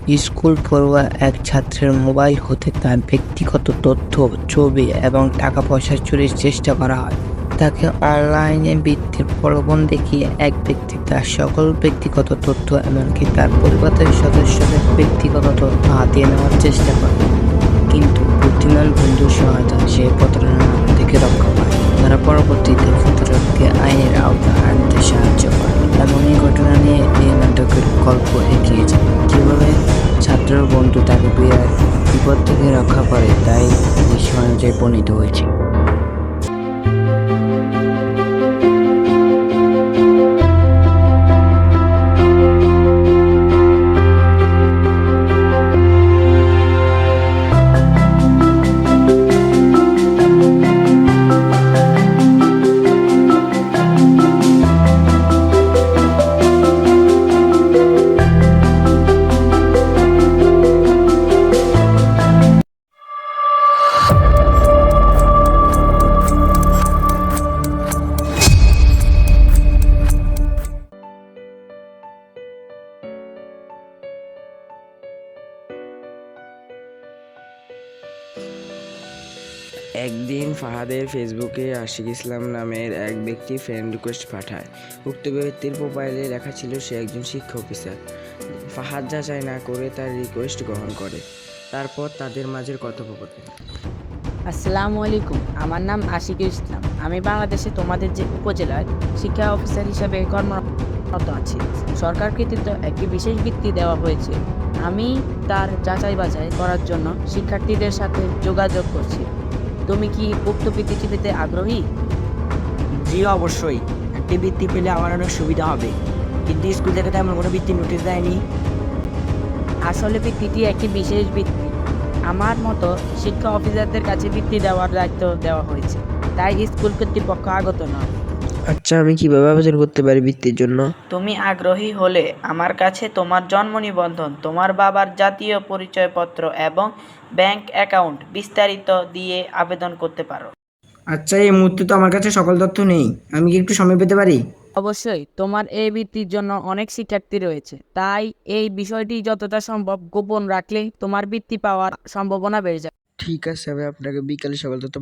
School পড়ুয়া এক ছাত্রের মোবাইল হতে তার ব্যক্তিগত তথ্য, ছবি এবং টাকা পয়সা চুরির চেষ্টা করা হয়। তাকে অনলাইনে বৃত্তির প্রলোভন দেখিয়ে এক ব্যক্তি তার সকল ব্যক্তিগত তথ্য এমনকি তার পরিবারের সদস্যদের ব্যক্তিগত তথ্য হাতিয়ে নেওয়ার চেষ্টা করে। কিন্তু বুদ্ধিমান বন্ধুর সহায়তায় সে প্রতারণা থেকে রক্ষা পায়। তারা পরবর্তীতে প্রতারককে আইনের আওতায় আনতে সাহায্য করে। এমনই ঘটনা নিয়ে এই নাটকের গল্প এগিয়েছে। কিভাবে ছাত্রের বন্ধু তাকে বিপদ থেকে রক্ষা করে, তাই দৃশ্য অনুযায়ী বর্ণিত হয়েছে। একদিন ফাহাদের ফেসবুকে আশিক ইসলাম নামের এক ব্যক্তি ফ্রেন্ড রিকোয়েস্ট পাঠায়। উক্ত ব্যক্তির প্রোফাইলে লেখা ছিল সে একজন শিক্ষা অফিসার। ফাহাদ যাচাই না করে তার রিকোয়েস্ট গ্রহণ করে। তারপর তাদের মাঝের কথোপকথন। আসসালামু আলাইকুম, আমার নাম আশিক ইসলাম। আমি বাংলাদেশে তোমাদের যে উপজেলার শিক্ষা অফিসার হিসাবে কর্মরত আছি। সরকার কর্তৃক একটি বিশেষ বৃত্তি দেওয়া হয়েছে। আমি তার যাচাই বাছাই করার জন্য শিক্ষার্থীদের সাথে যোগাযোগ করছি। তুমি কি উক্ত বৃত্তিটি পেতে আগ্রহী? জি অবশ্যই, একটি বৃত্তি পেলে আমার অনেক সুবিধা হবে, কিন্তু স্কুল থেকে তেমন কোনো বৃত্তি নোটিশ দেয়নি। আসলে বৃত্তিটি একটি বিশেষ বৃত্তি। আমার মতো শিক্ষা অফিসারদের কাছে বৃত্তি দেওয়ার দায়িত্ব দেওয়া হয়েছে, তাই স্কুল কর্তৃপক্ষ আগত নয়। আচ্ছা, আমি কিভাবে আবেদন করতে পারি বৃত্তির জন্য? তুমি আগ্রহী হলে আমার কাছে তোমার জন্ম নিবন্ধন, তোমার বাবার জাতীয় পরিচয়পত্র এবং ব্যাংক অ্যাকাউন্ট বিস্তারিত দিয়ে আবেদন করতে পারো। আচ্ছা, এই মুহূর্তে তো আমার কাছে সকল তথ্য নেই, আমি কি একটু সময় পেতে পারি? অবশ্যই, তোমার এই বৃত্তির জন্য অনেক শিক্ষার্থী রয়েছে, তাই এই বিষয়টি যতটা সম্ভব গোপন রাখলে তোমার বৃত্তি পাওয়ার সম্ভাবনা বেড়ে যাবে। ঠিক আছে, আমি আপনাকে বিকালে সকল তথ্য